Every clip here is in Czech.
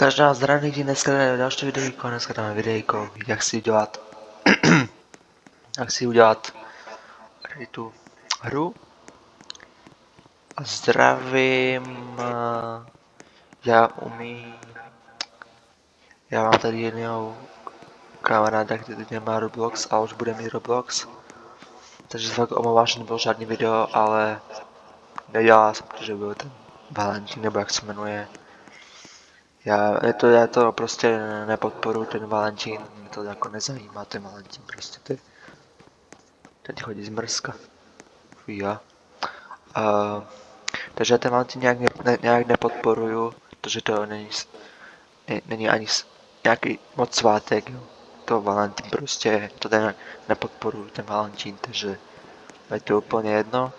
Takže nás zdravím lidi, dneska dáme další videjko, dneska dáme videjko, jak si udělat tady tu hru. A zdravím, já mám tady jedného kamaráda, který nemá Roblox a už bude mít Roblox. Takže se fakt omlouvám, že nebyl žádný video, ale nedělal jsem, protože byl ten Valentín, nebo jak se jmenuje. Já to prostě nepodporuji, ten Valentín, mě to jako nezajímá, ten Valentín prostě, teď chodí zmrzka. Já. Takže ten Valentín nějak nepodporuju, protože to není ani nějaký moc svátek, jo. To Valentín prostě, to ten nepodporuju, ten Valentín, takže je to úplně jedno.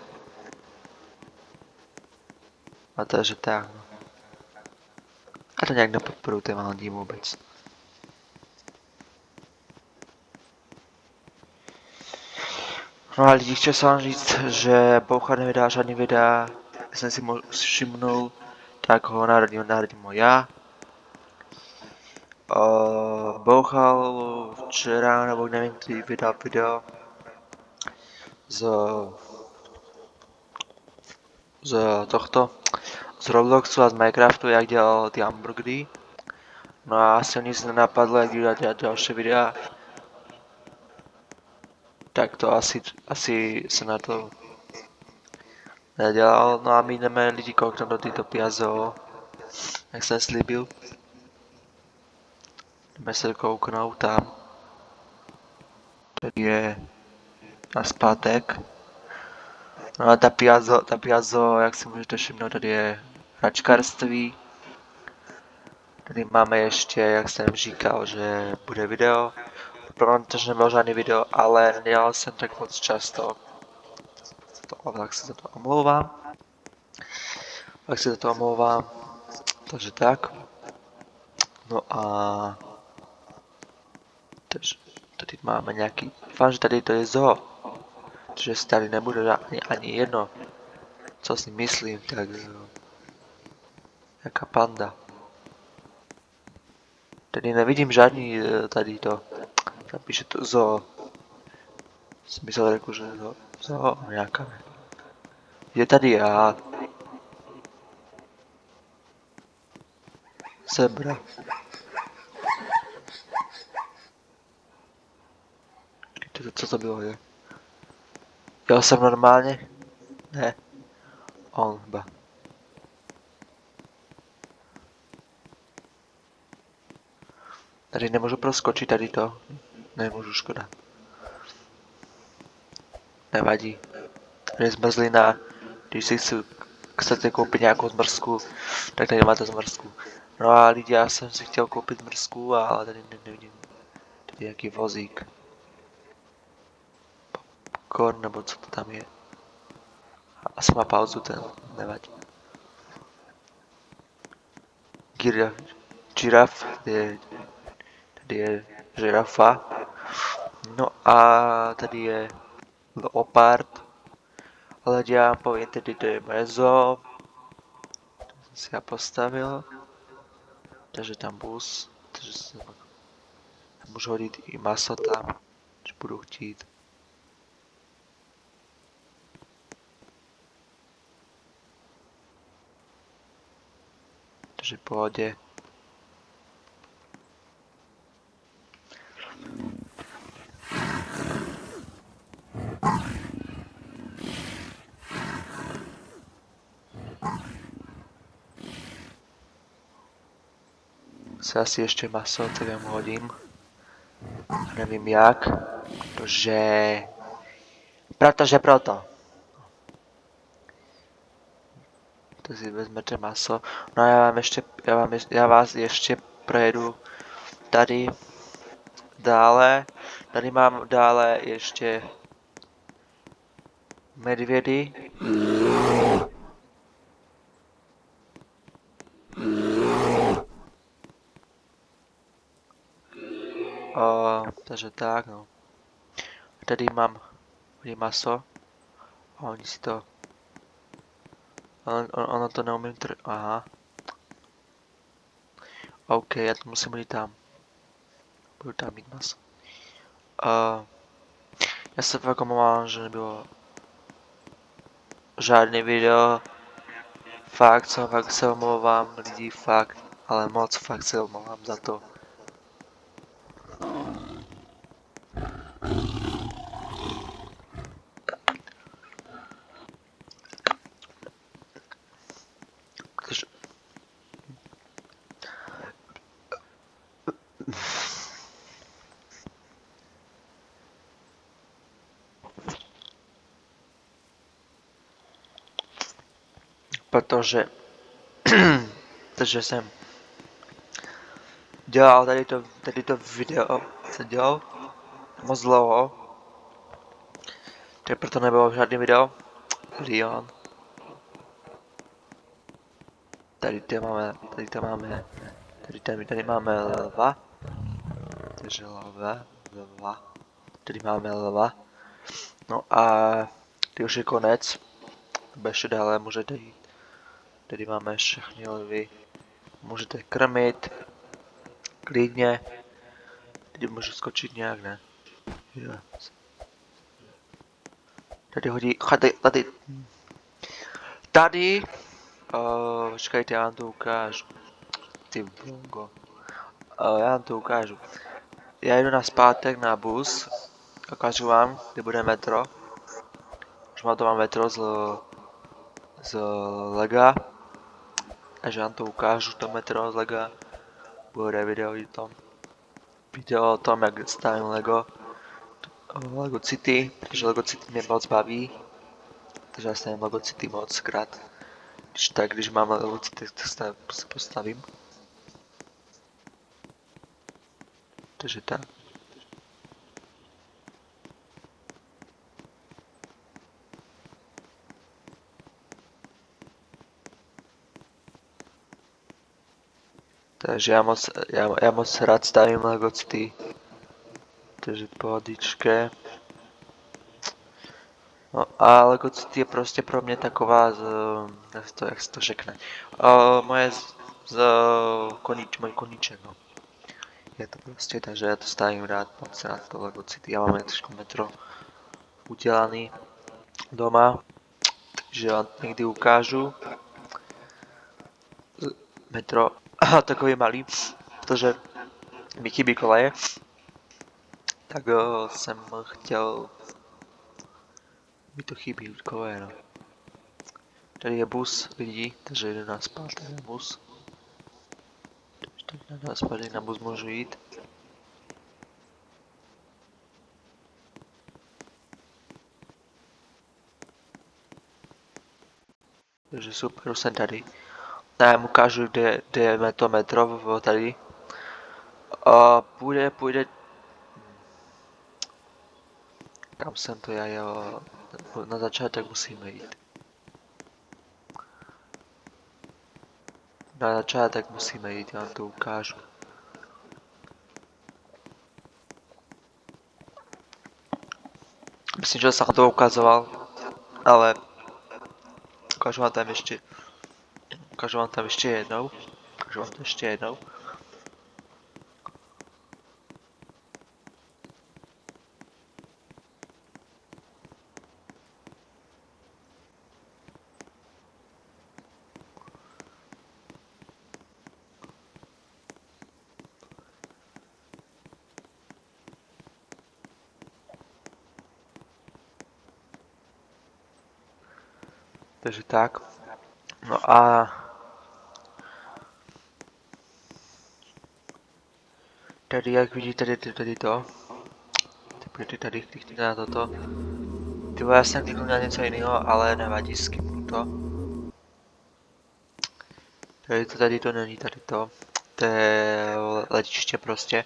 A takže tak, no. A to nějak nepodporuju ten Valentín vůbec. No a lidi, chtěl jsem vám říct, že Boucha nevydá žádný videa, jsem si všimnul, tak ho naradím ho já. Bouchal včera, nebo nevím, kdy vydal video z Robloxu a z Minecraftu, jak dělal ty hamburgery. No a asi nic nenapadlo, jak dělat další videa. Tak to asi se na to nedělal. No a my jdeme lidi kouknout do této Piazzo, jak jsem slíbil. Jdeme se kouknout tam. Tady je na zpátek. No a ta Piazzo, jak si můžete všimnout, tady je hračkarství. Tady máme ještě, jak jsem říkal, že bude video. Problém to, že nebyl žádný video, ale nedělal jsem tak moc často. Tak se za to omlouvám. Takže tak. No a... Takže tady máme nějaký... Doufám, že tady to je zoo. Takže si tady nebude ani jedno. Co si myslím, tak... Jaká panda. Tady nevidím žádný tady to. Tam píše to zoo. Jsem myslel, jako, že to zoo nějaká. Je tady já. Zebra. Co to bylo, je? Já jsem normálně? Ne. On chyba. Tady nemůžu proskočit tady to. Nemůžu, škoda. Nevadí. Tady je zmrzlina. Když si chcete koupit nějakou zmrzku, tak tady máte zmrzku. No a lidi, já jsem si chtěl koupit zmrzku, ale tady nevidím. Tady je jaký vozík. Popcorn, nebo co to tam je. Asi má pauzu ten, nevadí. Giraf, tady je žirafa. No a tady je leopard. Ale já povím, tedy to je moje zoo. To jsem si já postavil. Takže tam bus. Takže se můžu hodit i maso tam, když budu chtít. Takže v pohodě. Se asi ještě maso, tak já mu hodím. A nevím jak, protože proto. To si vezmete maso. No a já vás ještě projedu tady dále. Tady mám dále ještě medvědy. Takže tak, no. Tady mám maso. A oni si to... Ono to neumím aha. OK, já to musím jít tam. Budu tam mít mas. Uh, já se fakt omlouvám, že nebylo žádný video. Fakt se omlouvám lidi, fakt. Ale moc fakt se omlouvám za to. Protože jsem dělal tady to video, jsem dělal moc dlouho, tak proto nebylo žádný video. Leon. Tady máme lva. Takže lva. Tady máme lva. No a tady už je konec. Ještě dále můžete jít. Tady máme všechny lvy. Můžete krmit. Klidně. Tady můžu skočit nějak, ne? Tady hodí, tady, počkejte, já vám to ukážu. Ty bongo. Já vám to ukážu. Já jdu na zpátek na bus. Ukážu vám, kde bude metro. Už mám metro z Lega. Takže vám to ukážu, to metro z Lega. Bude video o tom, jak stavím Lego. Lego City, protože Lego City mě moc baví. Takže já stavím Lego City moc krát. Když mám Lego City, tak se postavím. Takže tak. Takže já moc rád stavím Lego City. Takže pohodičke. No a Lego City je prostě pro mě taková jak se to řekne. Můj koníček, no. Je to prostě, takže já to stavím moc rád to Lego City. Já mám trošku metro udělaný doma. Takže vám někdy ukážu. Metro takový malý, protože mi chybí koleje. Tak jsem chtěl, mi to chybí koleje, no. Tady je bus lidí, takže jde na zpátek na bus. Takže na zpátek na bus můžu jít. Takže super, už jsem tady. Já vám ukážu, kde je to metro tady. Půjde. Kam jsem to já jel? Na začátek musíme jít. Na začátek musíme jít, já vám to ukážu. Myslím, že jsem to ukazoval, ale ukážu vám tam ještě jednou. Takže tak. No a tady, jak vidíte, tady to. Ty tady klikněte na toto. Ty já jsem kliknul na něco jiného, ale nevadí, skipnu to. Tady to není, tady to. To je letiště prostě.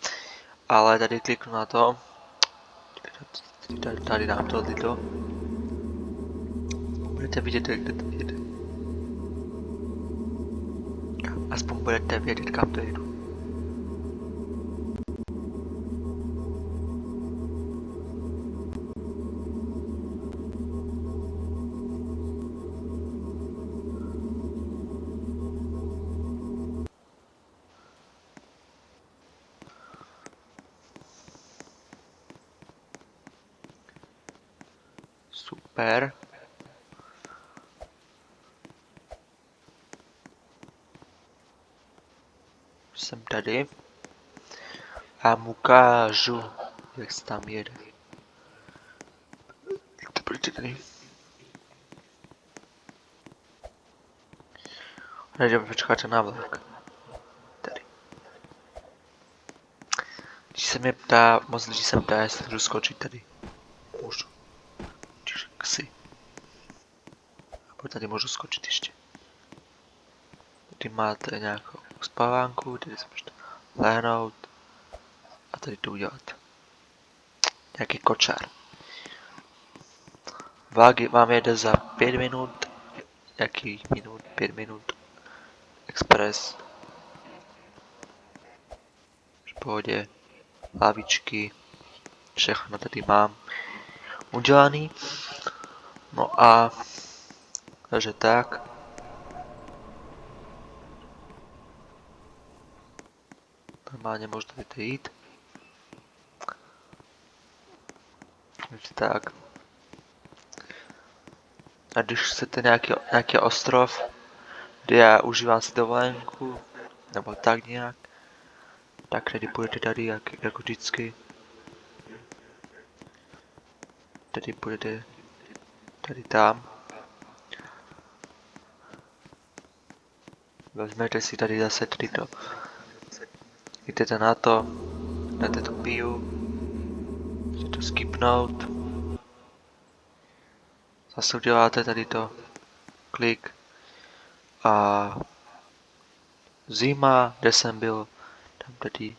Ale tady kliknu na to. Tady dám to, tyto. Budete vidět, jak to jede. Aspoň budete vědět, kam to jedu. Super. Jsem tady. A mu ukážu, jak se tam jede. Pojďte tady. Jdeme počkat na vlak. Tady. Když se mě ptá, moc lidí se ptá, jestli můžu skočit tady. Můžu. Čiže si. A tady můžu skočit ještě. Tady máte nějakou spávánku, tady se můžete lehnout a tady to udělat. Nějaký kočár. Vlak vám jede za 5 minut. Jaký minut? 5 minut. Express. V pohodě. Lavičky. Všechno tady mám udělaný. No a takže tak. Normálně můžu tady jít. Takže tak. A když chcete nějaký ostrov, kde já užívám si dovolenku, nebo tak nějak, tak tady půjdete tady jako vždycky. Tady půjdete tady tam. Vezmete si tady zase tady to. Jdete na to, dáte to piju, můžete to skipnout. Zase uděláte tady to, klik. A zima, kde jsem byl, tam tady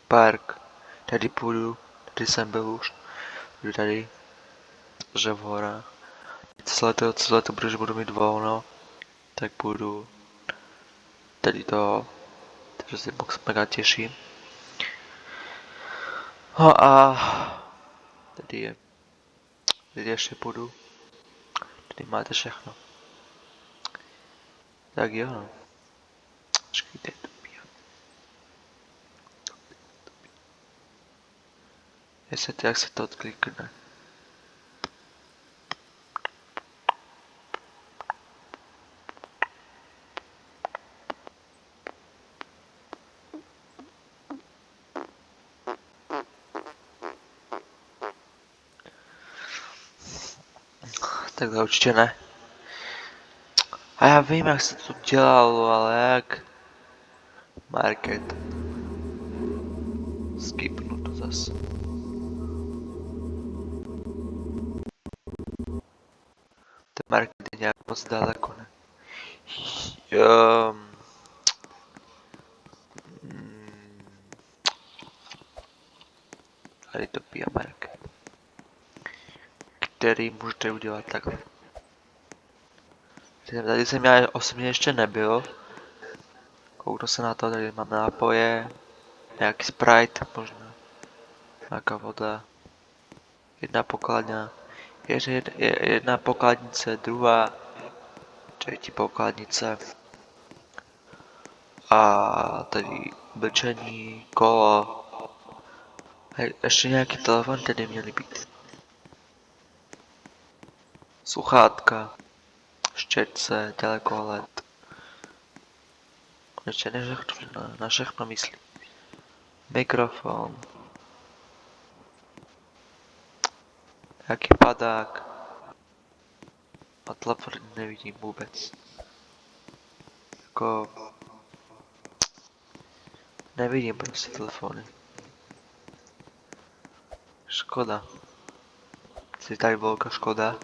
park, tady půjdu, tady jsem byl už, jdu tady, že v horách. Celé to, protože budu mít volno, tak půjdu tady to, takže se mega těším. No a tady ještě půjdu, tady máte všechno. Tak jo, no. Počkejte, to piju. Jak se to odklikne. Takhle určitě ne. A já vím, jak se to dělalo, ale jak? Market. Skipnu to zase. Ten market je nějak moc daleko, ne? Tady to pije market. Který můžete udělat takhle. Tady jsem já osobně ještě nebyl. Kouknu se na to, tady mám nápoje. Nějaký Sprite, možná. Nějaká voda. Jedna pokladňa. Jedna pokladnice, druhá. Třetí pokladnice. A tady oblečení, kolo. A ještě nějaký telefon tady měly být. Sluchátka. Štětce, telekohled. Ještě na všechno myslí. Mikrofon. Jaký padák. A telefon nevidím vůbec. Jako... Nevidím prostě telefony. Škoda. Je tak velká škoda.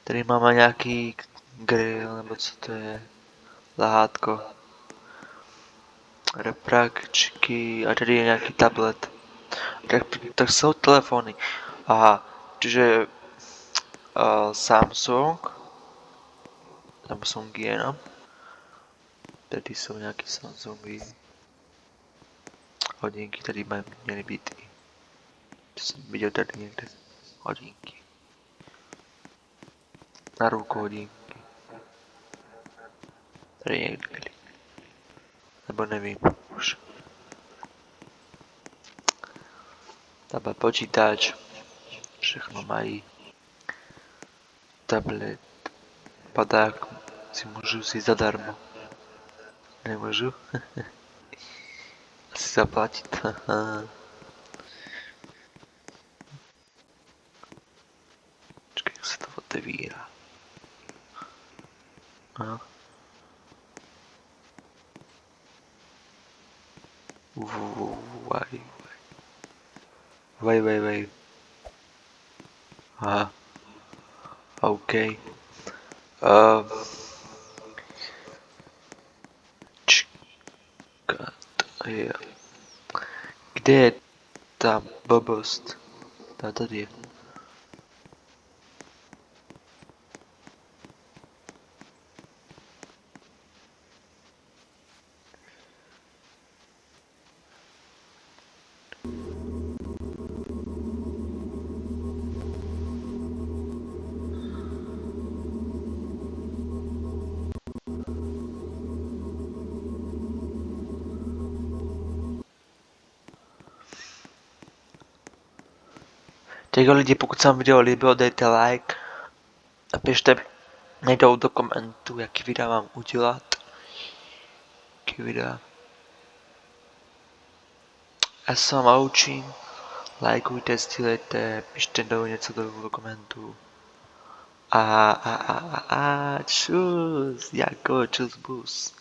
Tady máme nějaký grill, nebo co to je. Lahátko. Repráčky a tady je nějaký tablet. Tak jsou telefony. Aha, čiže Samsung jenom. Tady jsou nějaký Samsungy. Hodinky tady měly být i. To jsem viděl tady někde. Hodinky. Na ruku hodinky. Tady někde byli. Nebo nevím už. Tam počítač. Všechno mají. Tablet. Padák si můžu vzít zadarmo. Nemůžu? Asi zaplatit. Počkej, jak se to otevírá. Aha. Vaj. Aha. OK. Čekat. Jo. Kde je ta blbost? Ta tady je. Tak lidi, pokud se vám video líbilo, dejte like. Napište mi do komentu, jaký videa mám udělat. Jaký videa. Já se vám loučím. Lajkujte, sdílejte, pište něco do komentu. Čus, jako čus bus.